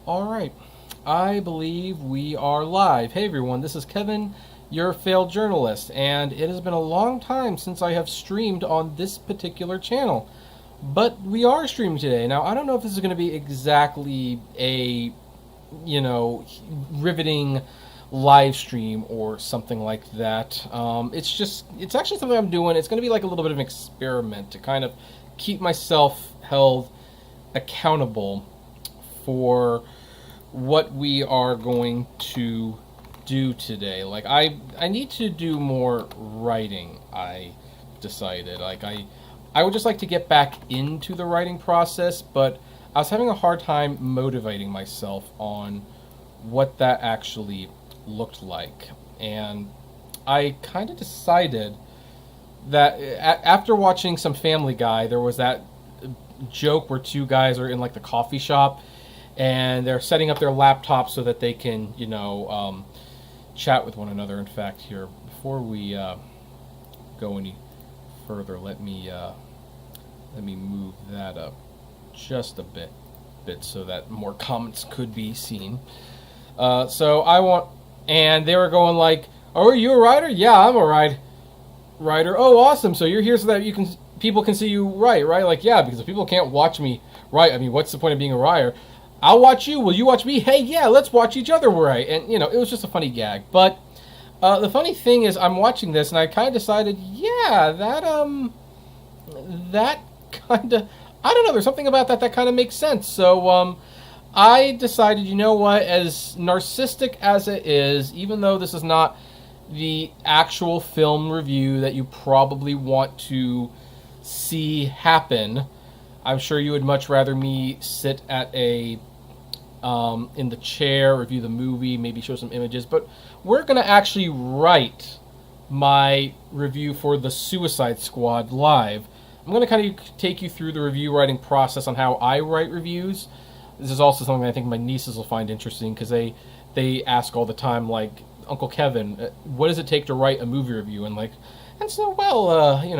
All right. I believe we are live. Hey everyone, this is Kevin, your failed journalist, and it has been a long time since I have streamed on this particular channel. But we are streaming today. Now, I don't know if this is going to be exactly a, riveting live stream or something like that. It's actually something I'm doing. It's going to be like a little bit of an experiment to kind of keep myself held accountable for what we are going to do today. Like I need to do more writing. I decided I would just like to get back into the writing process, but I was having a hard time motivating myself on what that actually looked like. And I kind of decided that after watching some Family Guy, there was that joke where two guys are in like the coffee shop and they're setting up their laptops so that they can, chat with one another. In fact, here, before we go any further, let me move that up just a bit so that more comments could be seen. And they were going like, "Oh, are you a writer?" "Yeah, I'm a writer." "Oh, awesome! So you're here so that people can see you write, right?" Like, "Yeah, because if people can't watch me write, I mean, what's the point of being a writer? I'll watch you. Will you watch me? Hey, yeah, let's watch each other write." And it was just a funny gag. But the funny thing is, I'm watching this and I kind of decided, yeah, that kind of, I don't know, there's something about that kind of makes sense. So I decided, you know what, as narcissistic as it is, even though this is not the actual film review that you probably want to see happen, I'm sure you would much rather me sit at in the chair, review the movie, maybe show some images, but we're going to actually write my review for The Suicide Squad live. I'm going to kind of take you through the review writing process on how I write reviews. This is also something I think my nieces will find interesting because they ask all the time, like, "Uncle Kevin, what does it take to write a movie review?" And so,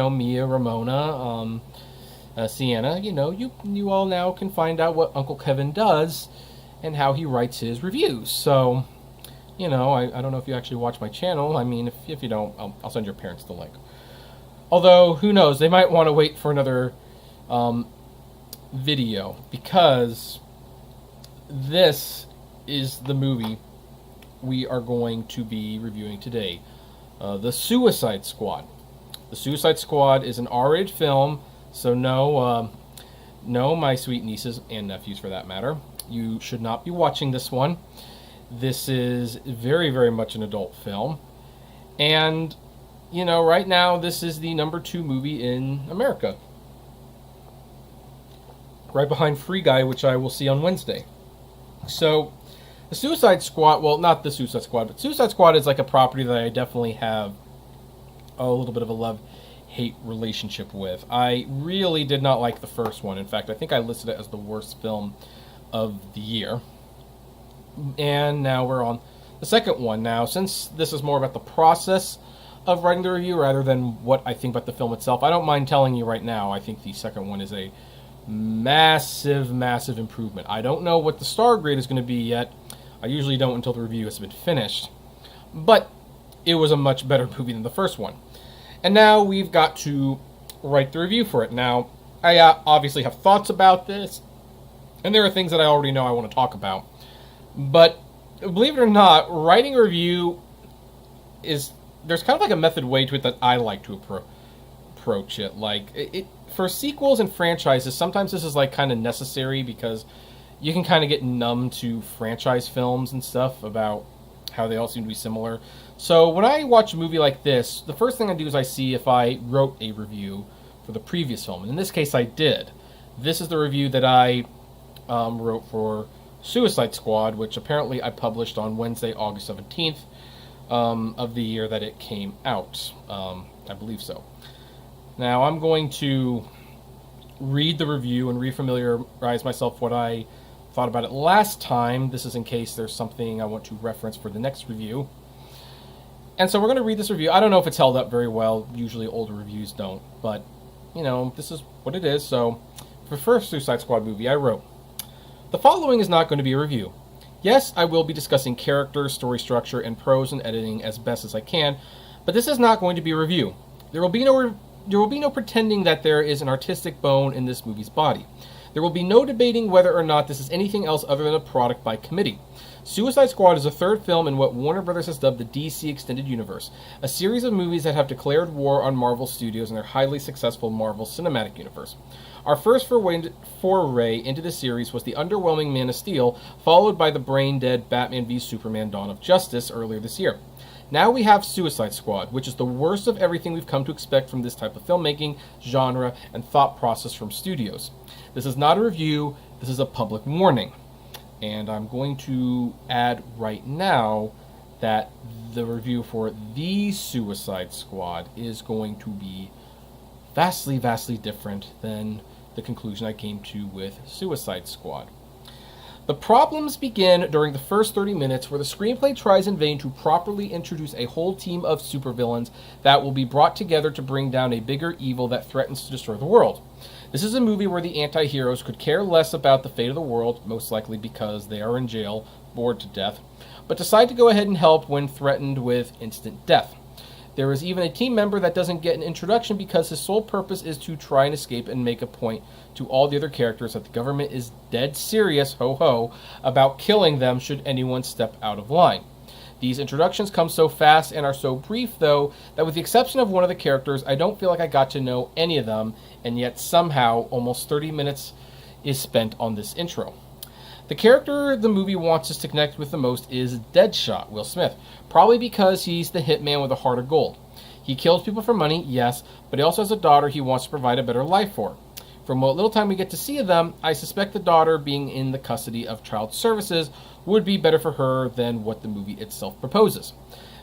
Mia, Ramona, Sienna, you all now can find out what Uncle Kevin does and how he writes his reviews. So, I don't know if you actually watch my channel. I mean, if you don't, I'll send your parents the link. Although, who knows, they might want to wait for another video, because this is the movie we are going to be reviewing today. The Suicide Squad. The Suicide Squad is an R-rated film, so no, my sweet nieces and nephews for that matter, you should not be watching this one. This is very, very much an adult film. And, right now this is the number 2 movie in America. Right behind Free Guy, which I will see on Wednesday. So, the Suicide Squad, well, not the Suicide Squad, but Suicide Squad is like a property that I definitely have a little bit of a love-hate relationship with. I really did not like the first one. In fact, I think I listed it as the worst film of the year. And now we're on the second one. Now, since this is more about the process of writing the review rather than what I think about the film itself, I don't mind telling you right now, I think the second one is a massive, massive improvement. I don't know what the star grade is going to be yet. I usually don't until the review has been finished. But it was a much better movie than the first one. And now we've got to write the review for it. Now, I obviously have thoughts about this, and there are things that I already know I want to talk about. But believe it or not, writing a review there's kind of like a method way to it that I like to approach it. Like, for sequels and franchises, sometimes this is like kind of necessary because you can kind of get numb to franchise films and stuff about how they all seem to be similar. So when I watch a movie like this, the first thing I do is I see if I wrote a review for the previous film. And in this case, I did. This is the review that I wrote for Suicide Squad, which apparently I published on Wednesday, August 17th of the year that it came out. I believe so. Now, I'm going to read the review and refamiliarize myself what I thought about it last time. This is in case there's something I want to reference for the next review. And so we're going to read this review. I don't know if it's held up very well. Usually older reviews don't. But, this is what it is. So, for the first Suicide Squad movie, I wrote, The following is not going to be a review. Yes, I will be discussing character, story structure, and prose and editing as best as I can, but this is not going to be a review. There will be no pretending that there is an artistic bone in this movie's body. There will be no debating whether or not this is anything else other than a product by committee. Suicide Squad is the third film in what Warner Bros. Has dubbed the DC Extended Universe, a series of movies that have declared war on Marvel Studios and their highly successful Marvel Cinematic Universe. Our first foray into the series was the underwhelming Man of Steel, followed by the brain-dead Batman v Superman Dawn of Justice earlier this year. Now we have Suicide Squad, which is the worst of everything we've come to expect from this type of filmmaking, genre, and thought process from studios. This is not a review, this is a public warning. And I'm going to add right now that the review for The Suicide Squad is going to be vastly, vastly different than the conclusion I came to with Suicide Squad. The problems begin during the first 30 minutes, where the screenplay tries in vain to properly introduce a whole team of supervillains that will be brought together to bring down a bigger evil that threatens to destroy the world. This is a movie where the anti-heroes could care less about the fate of the world, most likely because they are in jail, bored to death, but decide to go ahead and help when threatened with instant death. There is even a team member that doesn't get an introduction because his sole purpose is to try and escape and make a point to all the other characters that the government is dead serious, ho-ho, about killing them should anyone step out of line. These introductions come so fast and are so brief, though, that with the exception of one of the characters, I don't feel like I got to know any of them, and yet somehow almost 30 minutes is spent on this intro. The character the movie wants us to connect with the most is Deadshot, Will Smith, probably because he's the hitman with a heart of gold. He kills people for money, yes, but he also has a daughter he wants to provide a better life for. From what little time we get to see of them, I suspect the daughter being in the custody of child services would be better for her than what the movie itself proposes.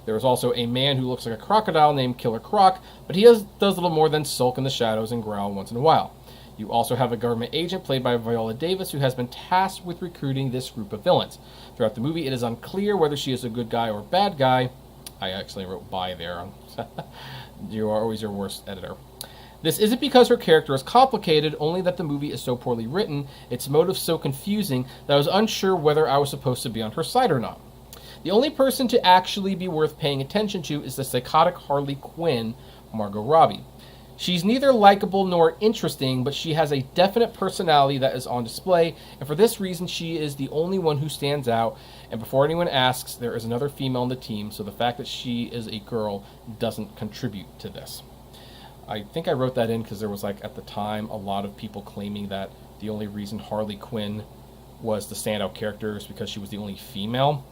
There is also a man who looks like a crocodile named Killer Croc, but he does little more than sulk in the shadows and growl once in a while. You also have a government agent played by Viola Davis who has been tasked with recruiting this group of villains. Throughout the movie, it is unclear whether she is a good guy or bad guy. I actually wrote "by" there. You are always your worst editor. This isn't because her character is complicated, only that the movie is so poorly written, its motives so confusing, that I was unsure whether I was supposed to be on her side or not. The only person to actually be worth paying attention to is the psychotic Harley Quinn, Margot Robbie. She's neither likable nor interesting, but she has a definite personality that is on display, and for this reason she is the only one who stands out, and before anyone asks, there is another female on the team, so the fact that she is a girl doesn't contribute to this. I think I wrote that in because there was, at the time, a lot of people claiming that the only reason Harley Quinn was the standout character is because she was the only female,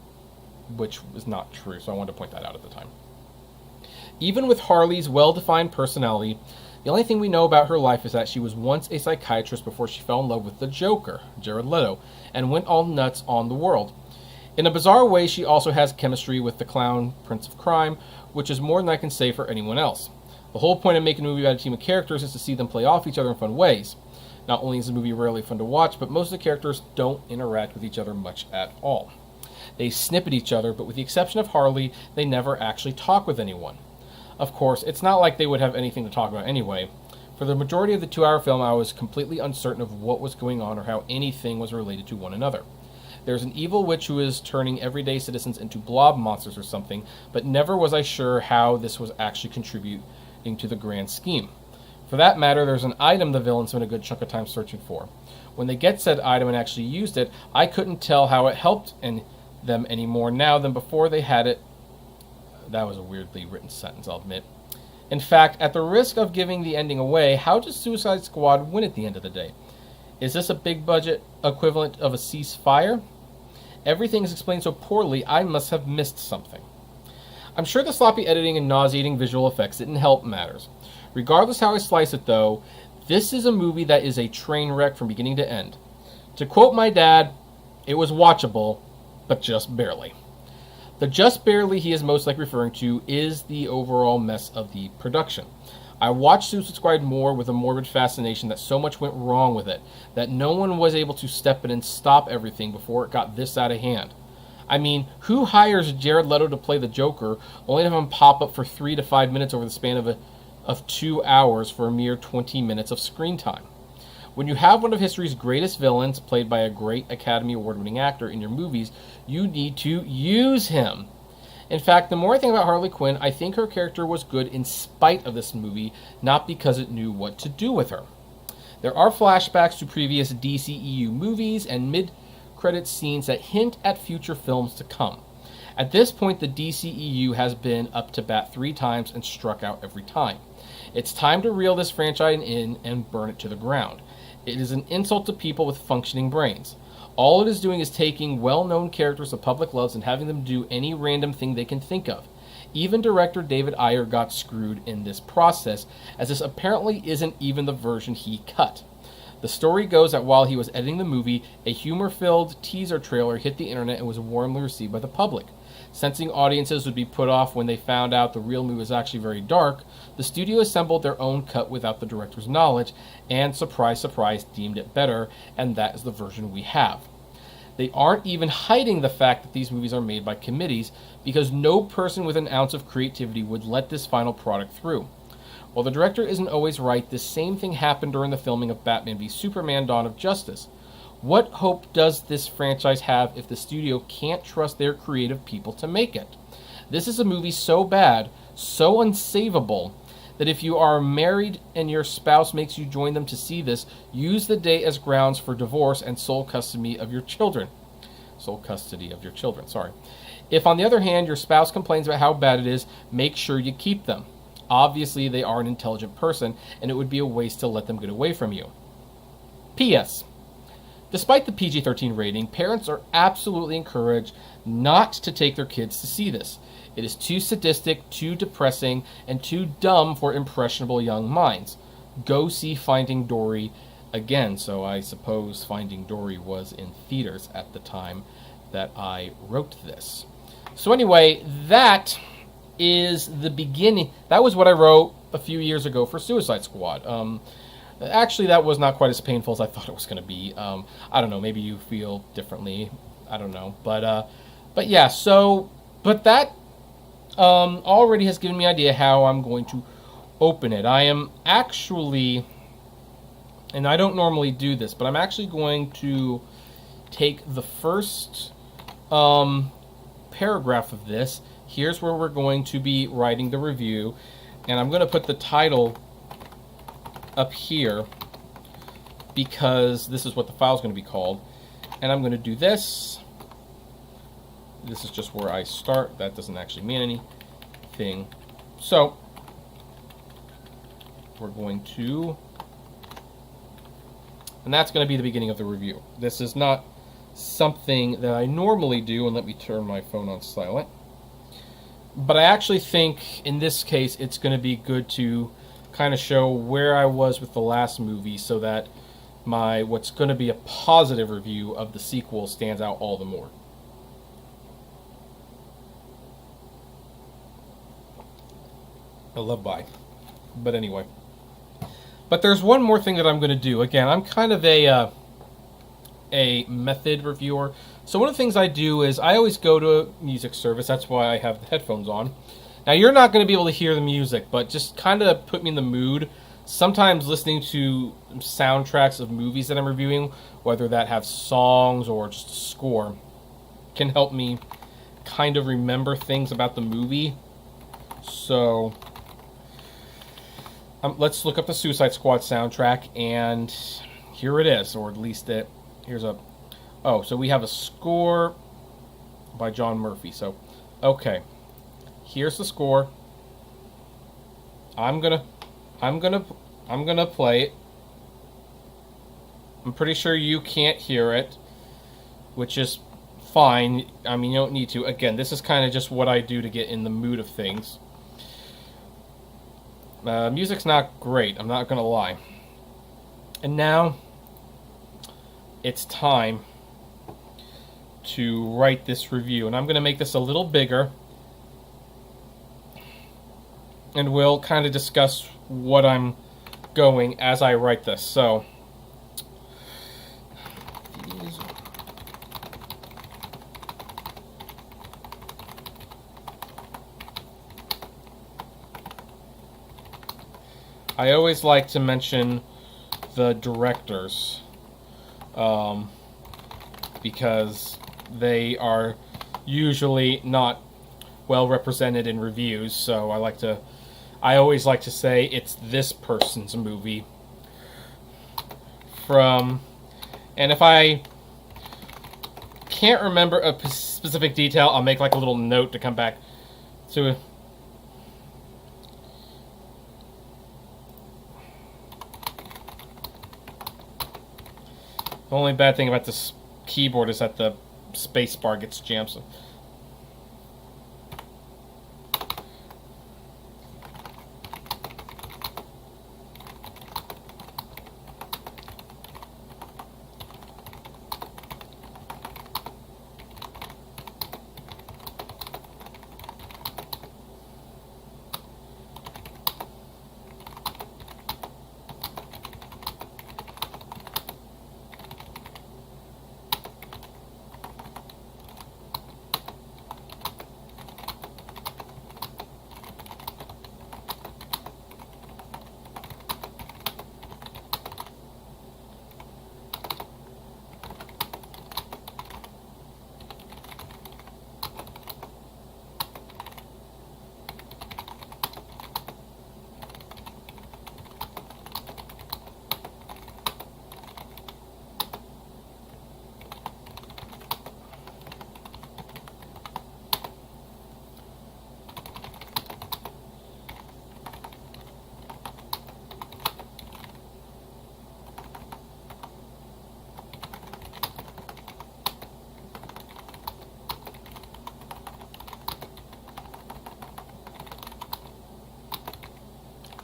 which was not true, so I wanted to point that out at the time. Even with Harley's well-defined personality, the only thing we know about her life is that she was once a psychiatrist before she fell in love with the Joker, Jared Leto, and went all nuts on the world. In a bizarre way, she also has chemistry with the clown Prince of Crime, which is more than I can say for anyone else. The whole point of making a movie about a team of characters is to see them play off each other in fun ways. Not only is the movie rarely fun to watch, but most of the characters don't interact with each other much at all. They snip at each other, but with the exception of Harley, they never actually talk with anyone. Of course, it's not like they would have anything to talk about anyway. For the majority of the 2-hour film, I was completely uncertain of what was going on or how anything was related to one another. There's an evil witch who is turning everyday citizens into blob monsters or something, but never was I sure how this was actually contributing to the grand scheme. For that matter, there's an item the villains spent a good chunk of time searching for. When they get said item and actually used it, I couldn't tell how it helped them any more now than before they had it. That was a weirdly written sentence, I'll admit. In fact, at the risk of giving the ending away, how does Suicide Squad win at the end of the day? Is this a big budget equivalent of a ceasefire? Everything is explained so poorly, I must have missed something. I'm sure the sloppy editing and nauseating visual effects didn't help matters. Regardless how I slice it, though, this is a movie that is a train wreck from beginning to end. To quote my dad, it was watchable, but just barely. The just barely he is most likely referring to is the overall mess of the production. I watched Suicide Squad more with a morbid fascination that so much went wrong with it, that no one was able to step in and stop everything before it got this out of hand. I mean, who hires Jared Leto to play the Joker, only to have him pop up for 3 to 5 minutes over the span of 2 hours for a mere 20 minutes of screen time? When you have one of history's greatest villains, played by a great Academy Award-winning actor, in your movies, you need to use him. In fact, the more I think about Harley Quinn, I think her character was good in spite of this movie, not because it knew what to do with her. There are flashbacks to previous DCEU movies and mid-credit scenes that hint at future films to come. At this point, the DCEU has been up to bat 3 times and struck out every time. It's time to reel this franchise in and burn it to the ground. It is an insult to people with functioning brains. All it is doing is taking well-known characters the public loves and having them do any random thing they can think of. Even director David Ayer got screwed in this process, as this apparently isn't even the version he cut. The story goes that while he was editing the movie, a humor-filled teaser trailer hit the internet and was warmly received by the public. Sensing audiences would be put off when they found out the real movie was actually very dark, the studio assembled their own cut without the director's knowledge, and surprise, surprise, deemed it better, and that is the version we have. They aren't even hiding the fact that these movies are made by committees, because no person with an ounce of creativity would let this final product through. While the director isn't always right, the same thing happened during the filming of Batman v Superman: Dawn of Justice. What hope does this franchise have if the studio can't trust their creative people to make it? This is a movie so bad, so unsavable, that if you are married and your spouse makes you join them to see this, use the day as grounds for divorce and sole custody of your children. If, on the other hand, your spouse complains about how bad it is, make sure you keep them. Obviously, they are an intelligent person, and it would be a waste to let them get away from you. P.S. Despite the PG-13 rating, parents are absolutely encouraged not to take their kids to see this. It is too sadistic, too depressing, and too dumb for impressionable young minds. Go see Finding Dory again. So I suppose Finding Dory was in theaters at the time that I wrote this. So anyway, that is the beginning. That was what I wrote a few years ago for Suicide Squad. Actually, that was not quite as painful as I thought it was going to be. I don't know. Maybe you feel differently. I don't know. But yeah. So, but that already has given me an idea how I'm going to open it. I am actually, and I don't normally do this, but I'm actually going to take the first paragraph of this. Here's where we're going to be writing the review, and I'm going to put the title up here because this is what the file is going to be called. And I'm going to do this. This is just where I start. That doesn't actually mean anything. So we're going to, and that's going to be the beginning of the review. This is not something that I normally do, and let me turn my phone on silent. But I actually think in this case it's going to be good to kind of show where I was with the last movie so that my what's going to be a positive review of the sequel stands out all the more. I love bye. But anyway. But there's one more thing that I'm going to do. Again, I'm kind of a method reviewer. So one of the things I do is I always go to a music service. That's why I have the headphones on. Now, you're not going to be able to hear the music, but just kind of put me in the mood. Sometimes listening to soundtracks of movies that I'm reviewing, whether that have songs or just a score, can help me kind of remember things about the movie. So let's look up the Suicide Squad soundtrack, and here it is, or at least here's a... Oh, so we have a score by John Murphy. So, okay. Here's the score. I'm gonna play it. I'm pretty sure you can't hear it, which is fine. I mean, you don't need to. Again, this is kind of just what I do to get in the mood of things. Music's not great, I'm not gonna lie. And now it's time to write this review, and I'm gonna make this a little bigger, and we'll kind of discuss what I'm going as I write this. So, I always like to mention the directors, because they are usually not well represented in reviews. So I always like to say it's this person's movie. And if I can't remember a specific detail, I'll make like a little note to come back to. The only bad thing about this keyboard is that the space bar gets jammed. So.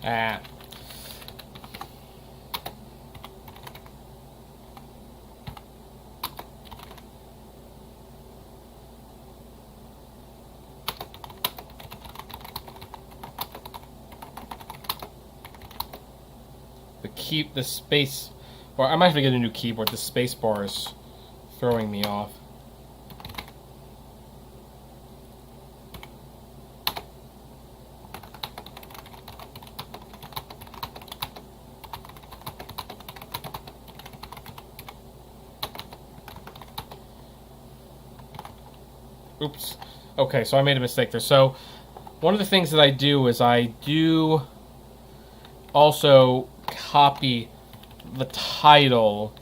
Ah. The space, or I might have to get a new keyboard. The space bar is throwing me off. Oops. Okay, so I made a mistake there. So one of the things that I do is I do also copy the title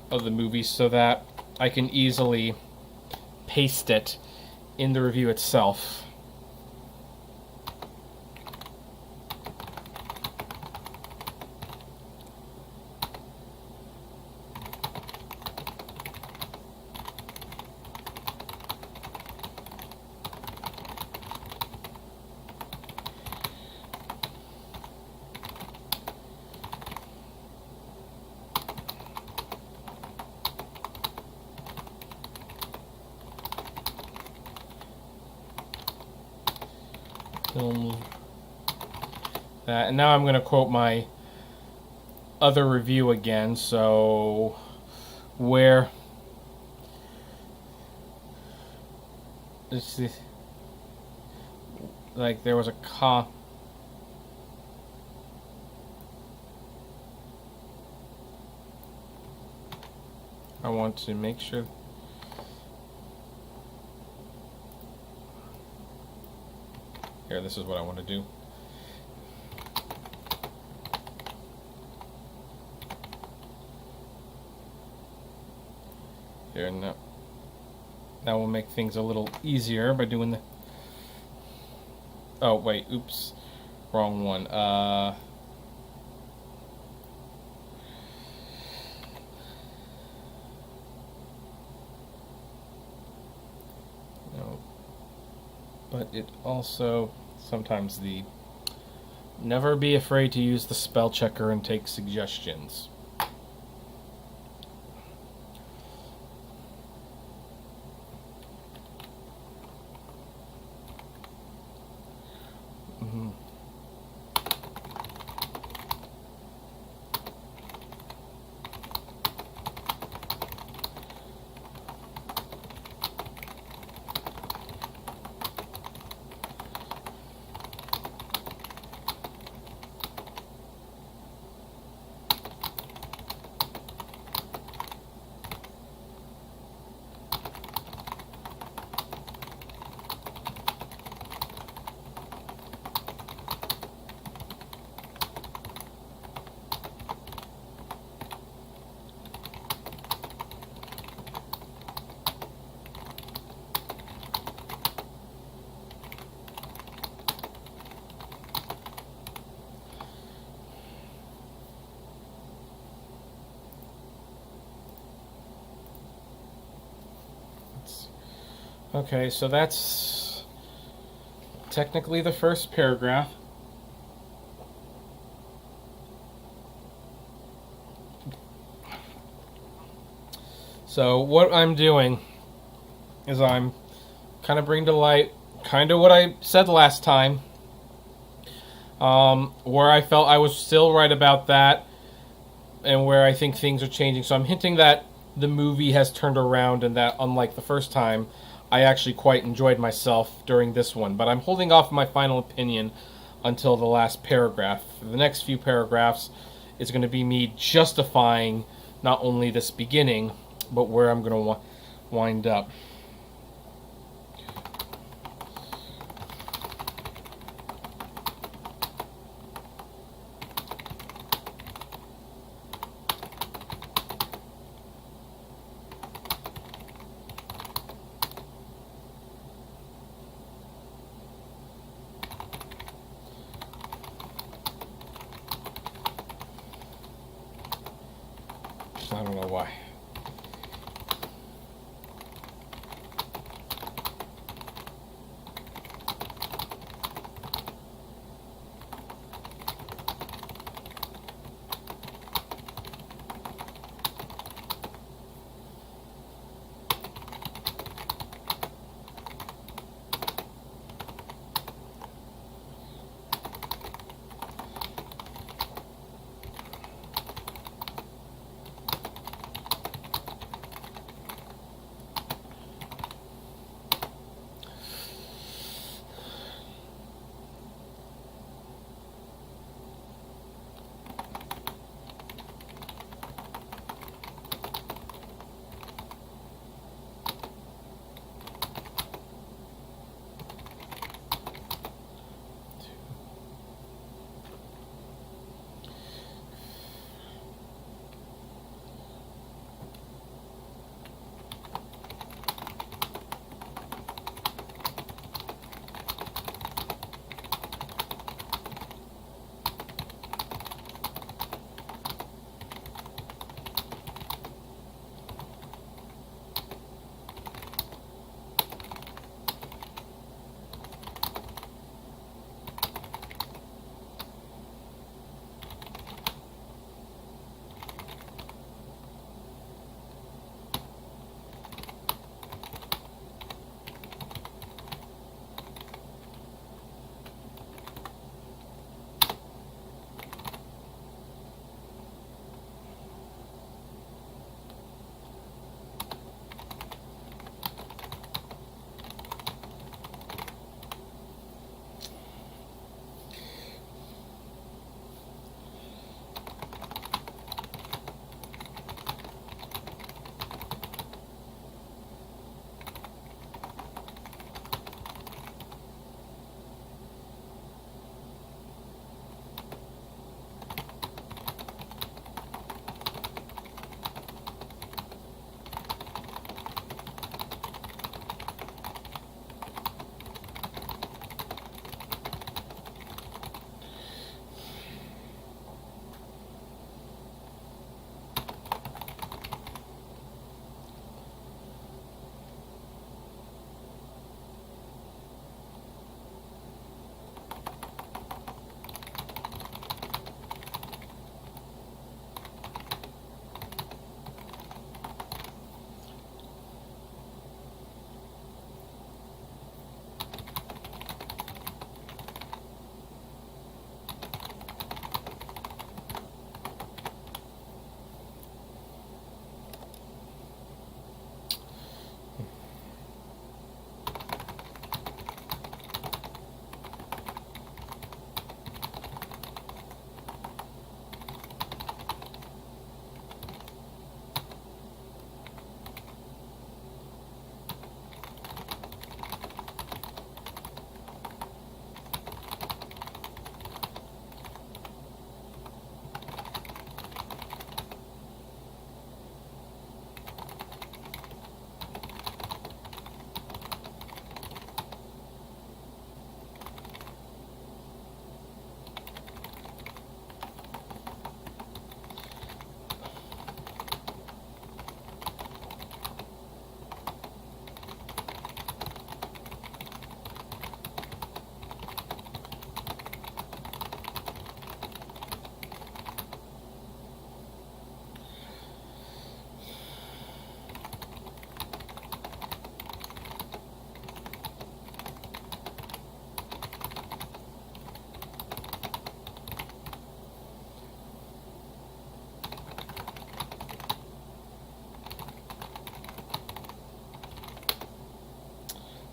of the movie so that I can easily paste it in the review itself. That, and now I'm going to quote my other review again. So, where let's see, like there was a I want to make sure. Here, this is what I want to do. Here, now that will make things a little easier by doing the. Oh wait, oops, wrong one. No, but it also sometimes never be afraid to use the spell checker and take suggestions. Okay, so that's technically the first paragraph. So what I'm doing is I'm kind of bringing to light kind of what I said last time, where I felt I was still right about that, and where I think things are changing. So I'm hinting that the movie has turned around, and that unlike the first time, I actually quite enjoyed myself during this one. But I'm holding off my final opinion until the last paragraph. The next few paragraphs is going to be me justifying not only this beginning, but where I'm going to wind up. I don't know why.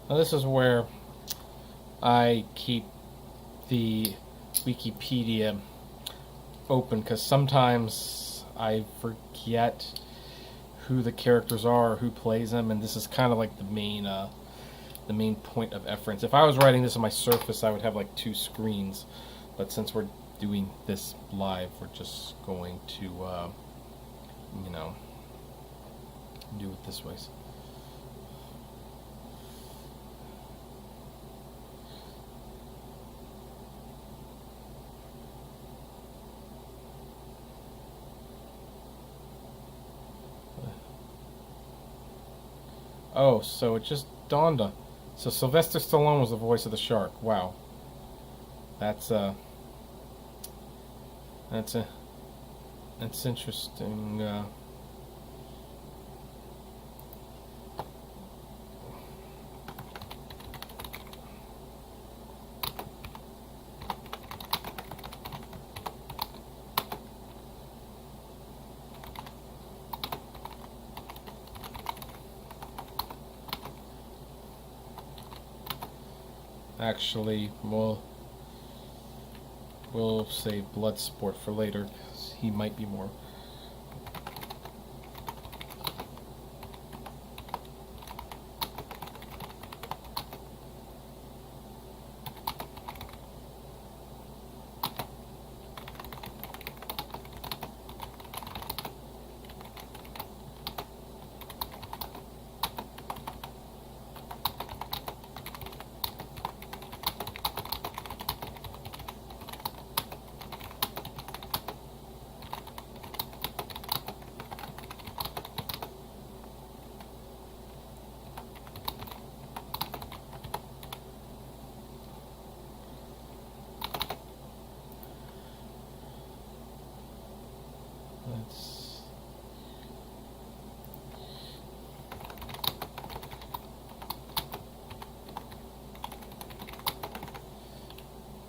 Now this is where I keep the Wikipedia open, because sometimes I forget who the characters are, who plays them, and this is kind of like the main point of reference. If I was writing this on my Surface, I would have like 2 screens, but since we're doing this live, we're just going to you know, do it this way. Oh, so it just dawned on. So Sylvester Stallone was the voice of the shark. Wow. That's interesting. Actually, we'll save Bloodsport for later, because he might be more.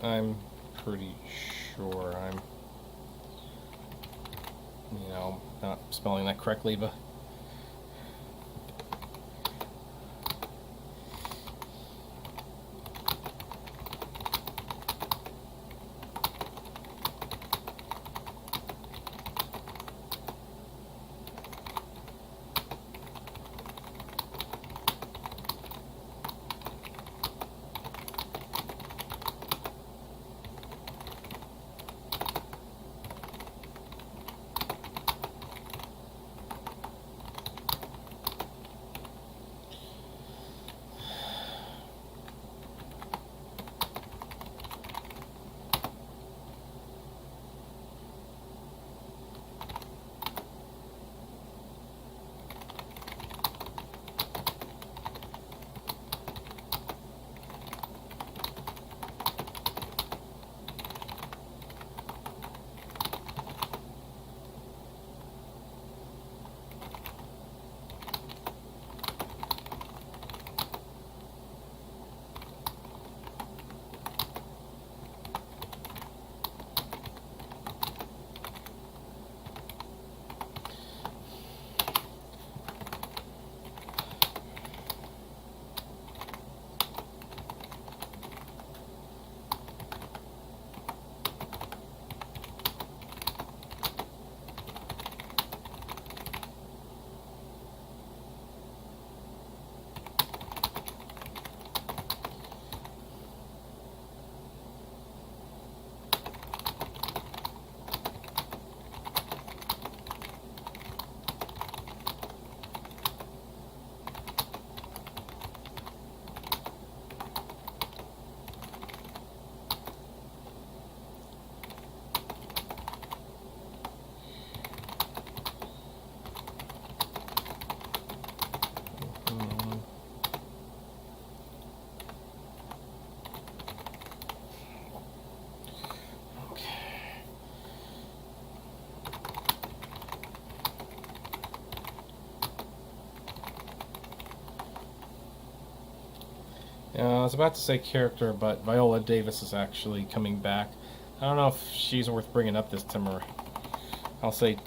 I'm pretty sure I'm, not spelling that correctly, but I was about to say character, but Viola Davis is actually coming back. I don't know if she's worth bringing up this time, or I'll say.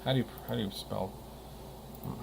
How do you spell? Oh.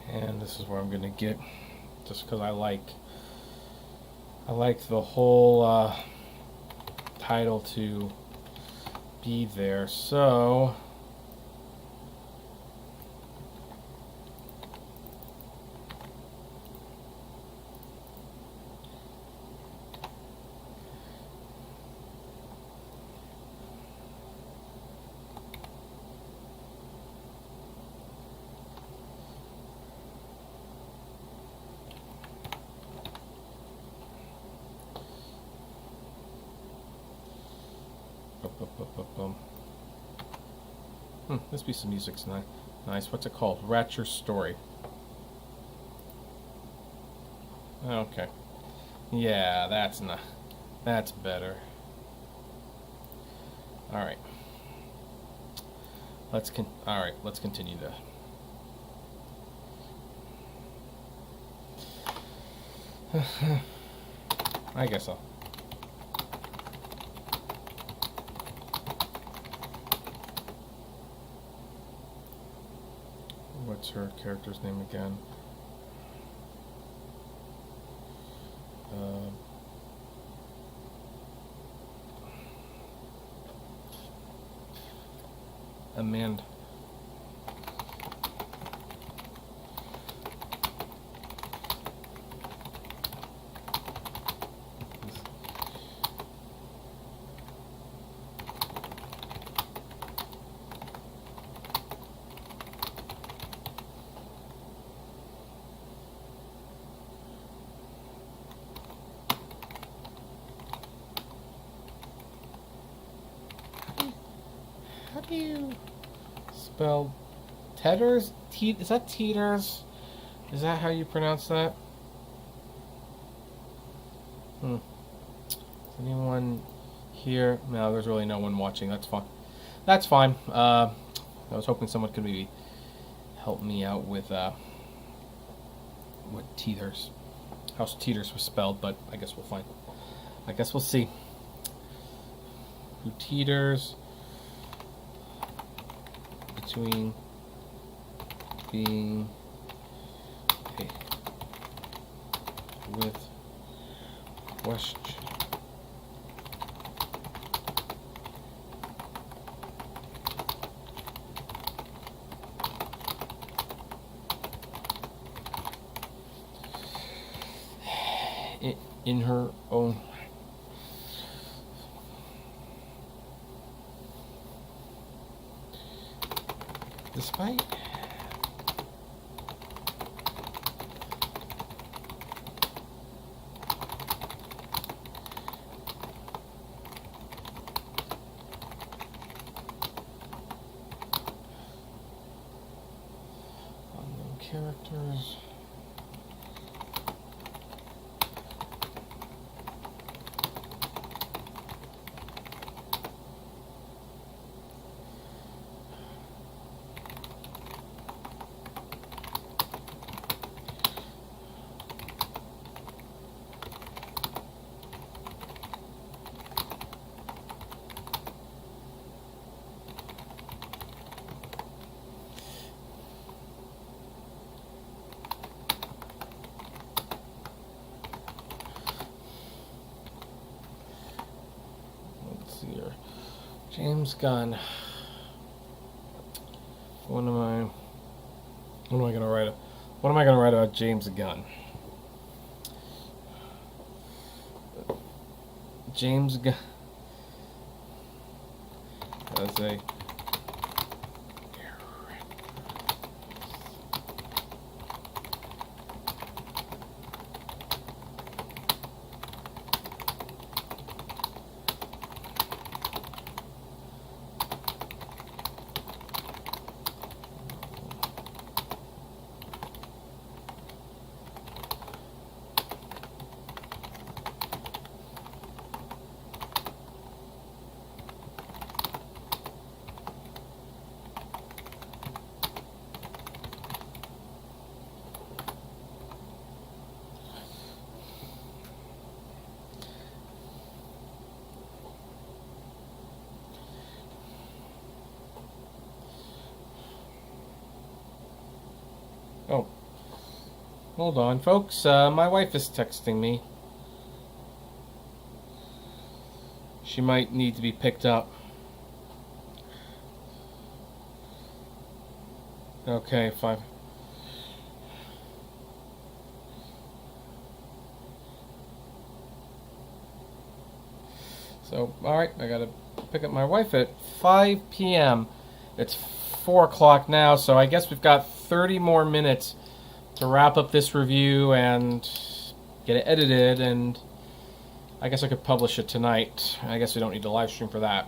And this is where I'm gonna get, just because I like the whole title to be there. So this piece of music's nice. What's it called? Ratcher's Story. Okay. Yeah, that's better. All right. Let's continue that. I guess I'll. What's her character's name again? Amanda. How do you spell Tetters? Is that Teeters? Is that how you pronounce that? Is anyone here? No, there's really no one watching. That's fine. That's fine. I was hoping someone could maybe help me out with what Teeters, how Teeters was spelled, but I guess we'll find. I guess we'll see. Who teeters between being with question in her own. Despite unknown characters. James Gunn. What am I gonna write? What am I gonna write about James Gunn? James Gunn. as a... Oh, hold on, folks. My wife is texting me. She might need to be picked up. Okay, fine. So, alright, I gotta pick up my wife at 5 p.m. It's 4 o'clock now, so I guess we've got 30 more minutes to wrap up this review and get it edited, and I guess I could publish it tonight. I guess we don't need to live stream for that.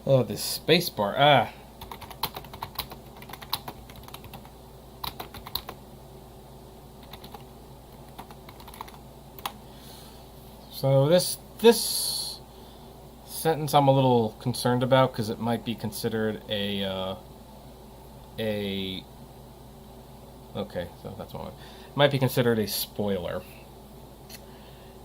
Oh, this space bar. Ah. So this sentence I'm a little concerned about because it might be considered a okay, so that's one. It might be considered a spoiler.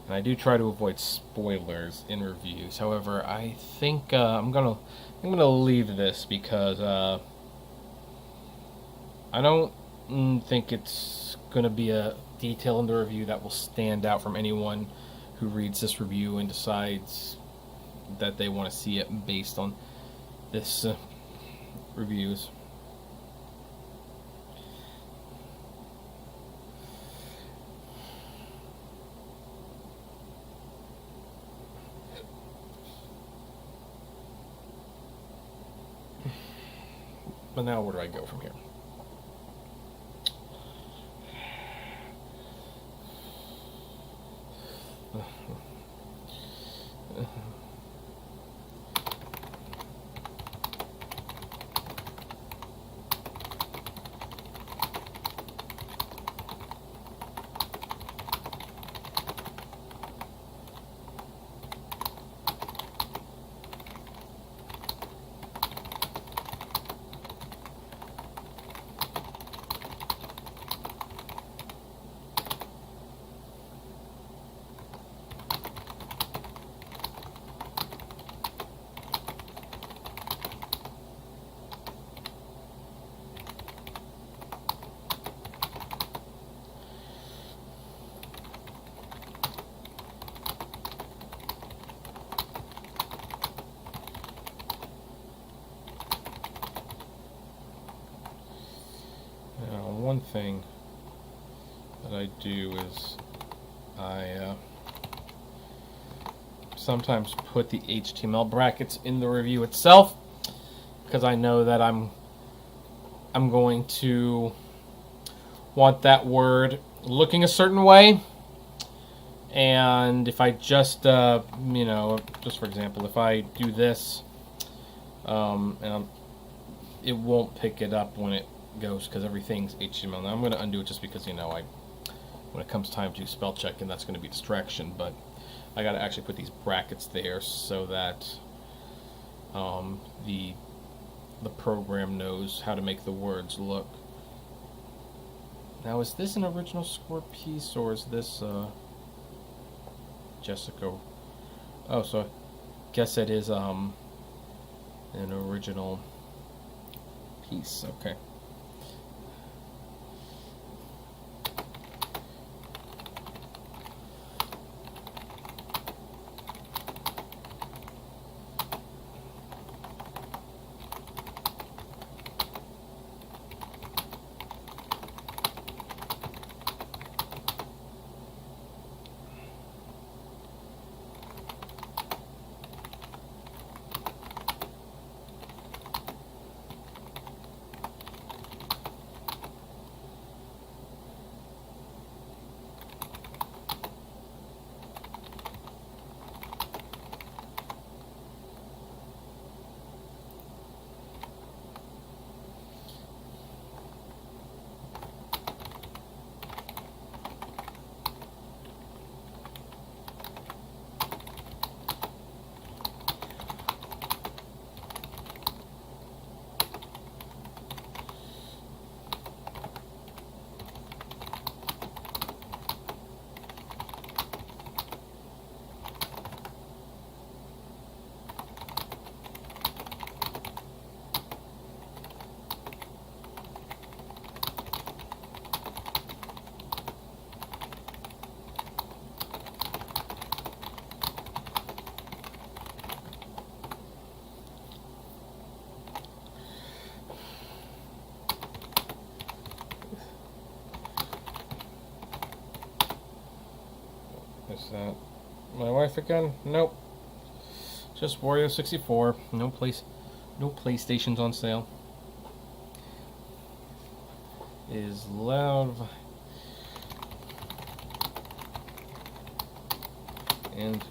And I do try to avoid spoilers in reviews. However, I think I'm gonna leave this because I don't think it's gonna be a detail in the review that will stand out from anyone who reads this review and decides that they want to see it based on this reviews. But now where do I go from here? one thing that I do is I sometimes put the HTML brackets in the review itself, because I know that I'm going to want that word looking a certain way. And if I just, just for example, if I do this, it won't pick it up when it goes, because everything's HTML. Now I'm going to undo it just because, when it comes time to spell check, and that's going to be a distraction. But I got to actually put these brackets there so that the program knows how to make the words look. Now, is this an original score piece, or is this Jessica? Oh, so I guess it is an original piece. Okay. Is that my wife again? Nope. Just Wario 64. No PlayStations on sale. Is loud and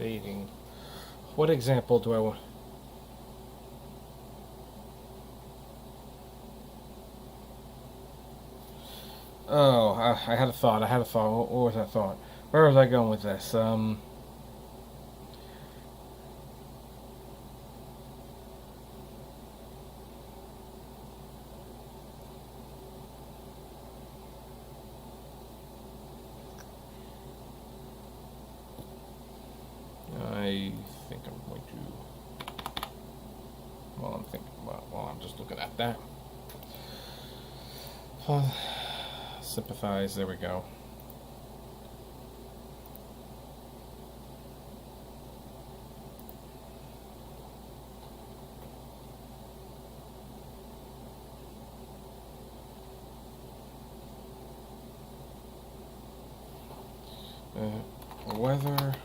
debating What example do I want? Oh, I had a thought. What was that thought? Where was I going with this? I think I'm going to. While I'm just looking at that. Sympathize. There we go. Weather.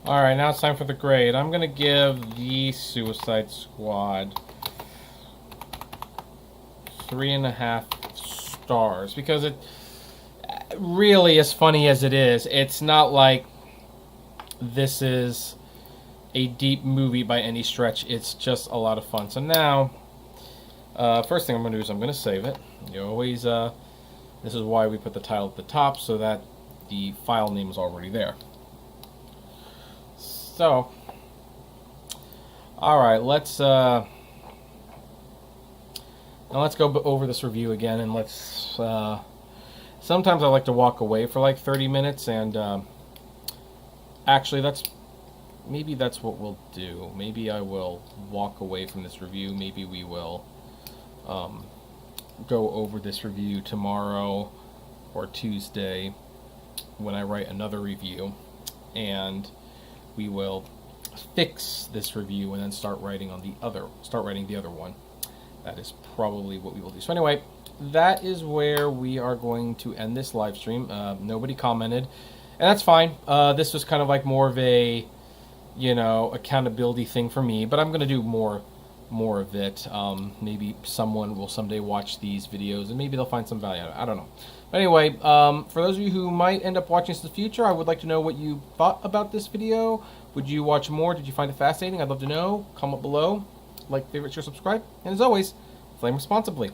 Alright, now it's time for the grade. I'm going to give the Suicide Squad 3.5 stars because it really, as funny as it is, it's not like this is a deep movie by any stretch. It's just a lot of fun. So now, first thing I'm going to do is I'm going to save it. You always, this is why we put the title at the top so that the file name is already there. So, all right, now let's go over this review again, and let's. Sometimes I like to walk away for like 30 minutes, and actually, maybe that's what we'll do. Maybe I will walk away from this review. Maybe we will go over this review tomorrow or Tuesday when I write another review, and we will fix this review and then start writing the other one. That is probably what we will do. So anyway, that is where we are going to end this live stream. Nobody commented, and that's fine. This was kind of like more of a, accountability thing for me, but I'm going to do more of it. Maybe someone will someday watch these videos and maybe they'll find some value out of it. I don't know. But anyway, for those of you who might end up watching this in the future, I would like to know what you thought about this video. Would you watch more? Did you find it fascinating? I'd love to know. Comment below. Like, favorite, share, subscribe. And as always, flame responsibly.